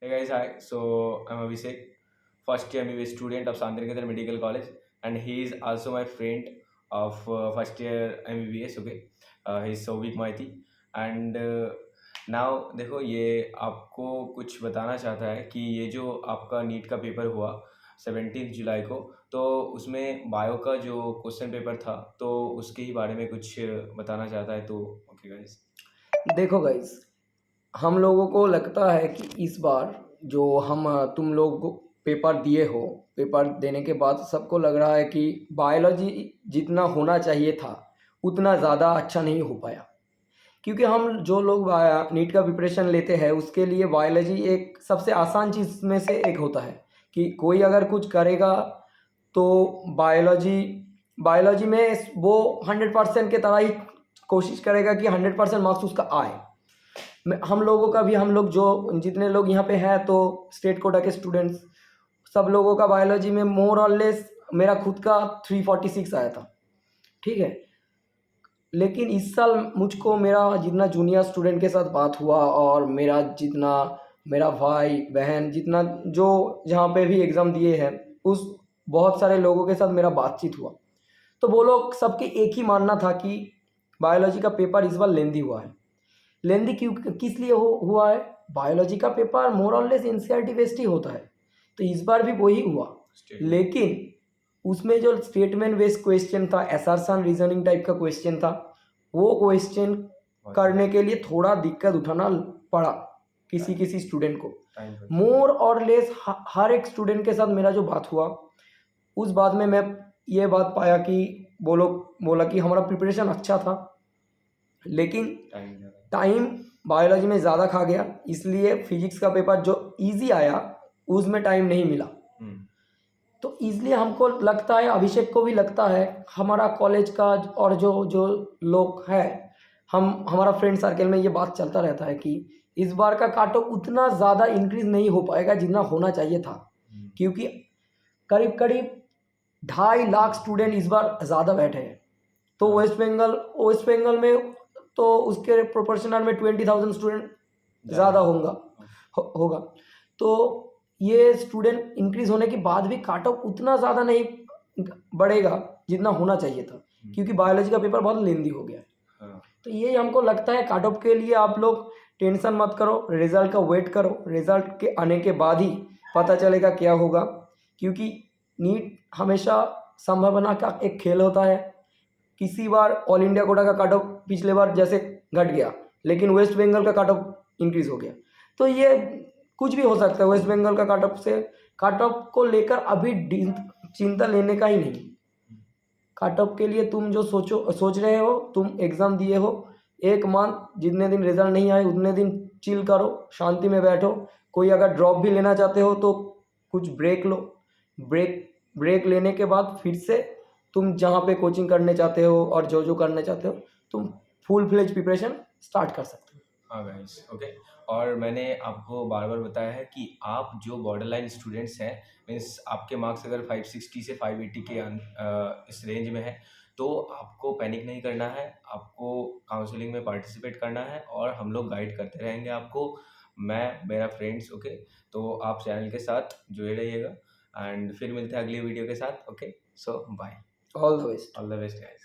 Hey guys, hi. So I'm Abhishek, first year MBBS student of Santinagar Medical College, and he is also my friend of first year MBBS. Okay, he's Souvik Maiti, and now देखो ये आपको कुछ बताना चाहता है कि ये जो आपका नीट का पेपर हुआ 17 जुलाई को, तो उसमें बायो का जो क्वेश्चन पेपर था तो उसके ही बारे में कुछ बताना चाहता है। तो ओके गाइस। देखो गाइस, हम लोगों को लगता है कि इस बार जो हम तुम लोग पेपर दिए हो, पेपर देने के बाद सबको लग रहा है कि बायोलॉजी जितना होना चाहिए था उतना ज़्यादा अच्छा नहीं हो पाया। क्योंकि हम जो लोग नीट का प्रिपरेशन लेते हैं उसके लिए बायोलॉजी एक सबसे आसान चीज़ में से एक होता है कि कोई अगर कुछ करेगा तो बायोलॉजी बायोलॉजी में वो 100% के तरह ही कोशिश करेगा कि 100% मार्क्स उसका आए। हम लोगों का भी, हम लोग जो जितने लोग यहाँ पे हैं तो स्टेट कोटा के स्टूडेंट्स, सब लोगों का बायोलॉजी में मोर और लेस, मेरा खुद का 346 आया था। ठीक है, लेकिन इस साल मुझको मेरा जितना जूनियर स्टूडेंट के साथ बात हुआ और मेरा भाई बहन जितना जो जहाँ पे भी एग्ज़ाम दिए हैं उस बहुत सारे लोगों के साथ मेरा बातचीत हुआ, तो वो लोग सबके एक ही मानना था कि बायोलॉजी का पेपर इस बार लेंदी हुआ है। लेंदी क्यों, किस लिए हुआ है? बायोलॉजी का पेपर मोर और लेस एनसीईआरटी बेस्ड ही होता है, तो इस बार भी वही हुआ। लेकिन उसमें जो स्टेटमेंट बेस्ड क्वेश्चन था, एसर्शन रीजनिंग टाइप का क्वेश्चन था, वो क्वेश्चन करने के लिए थोड़ा दिक्कत उठाना पड़ा किसी किसी स्टूडेंट को। मोर और लेस हर एक स्टूडेंट के साथ मेरा जो बात हुआ उस बात में मैं ये बात पाया कि वो लोग बोला कि हमारा प्रिपरेशन अच्छा था लेकिन टाइम बायोलॉजी में ज़्यादा खा गया, इसलिए फिजिक्स का पेपर जो इजी आया उसमें टाइम नहीं मिला। तो इसलिए हमको लगता है, अभिषेक को भी लगता है, हमारा कॉलेज का और जो जो लोग हैं, हमारा फ्रेंड सर्कल में ये बात चलता रहता है कि इस बार का काट ऑफ उतना ज़्यादा इंक्रीज नहीं हो पाएगा जितना होना चाहिए था। क्योंकि करीब करीब 2.5 लाख स्टूडेंट इस बार ज़्यादा बैठे हैं, तो वेस्ट बंगाल में तो उसके प्रोपोर्शनल में 20,000 स्टूडेंट ज़्यादा होगा। तो ये स्टूडेंट इंक्रीज होने के बाद भी काट ऑफ उतना ज़्यादा नहीं बढ़ेगा जितना होना चाहिए था, क्योंकि बायोलॉजी का पेपर बहुत लेंदी हो गया है। तो ये हमको लगता है, काट ऑफ के लिए आप लोग टेंशन मत करो, रिजल्ट का वेट करो, रिजल्ट के आने के बाद ही पता चलेगा क्या होगा। क्योंकि नीट हमेशा संभावना का एक खेल होता है। किसी बार ऑल इंडिया कोटा का कट ऑफ पिछले बार जैसे घट गया, लेकिन वेस्ट बंगाल का कट ऑफ इंक्रीज हो गया, तो ये कुछ भी हो सकता है। वेस्ट बंगाल का कट ऑफ को लेकर अभी चिंता लेने का ही नहीं। कट ऑफ के लिए तुम जो सोच रहे हो, तुम एग्ज़ाम दिए हो, एक मंथ जितने दिन रिजल्ट नहीं आए उतने दिन चिल करो, शांति में बैठो। कोई अगर ड्रॉप भी लेना चाहते हो तो कुछ ब्रेक लो, ब्रेक लेने के बाद फिर से तुम जहाँ पे कोचिंग करने चाहते हो और जो जो करना चाहते हो तुम फुल फ्लेज प्रिपरेशन स्टार्ट कर सकते हो। हाँ गाइस, ओके। और मैंने आपको बार बार बताया है कि आप जो बॉर्डर लाइन स्टूडेंट्स हैं, मीन्स आपके मार्क्स अगर 560 से 580 के इस रेंज में है, तो आपको पैनिक नहीं करना है। आपको काउंसलिंग में पार्टिसिपेट करना है और हम लोग गाइड करते रहेंगे आपको, मैं मेरा फ्रेंड्स। ओके, तो आप चैनल के साथ जुड़े रहिएगा एंड फिर मिलते हैं अगली वीडियो के साथ। Okay, so bye, all the best. All the best guys.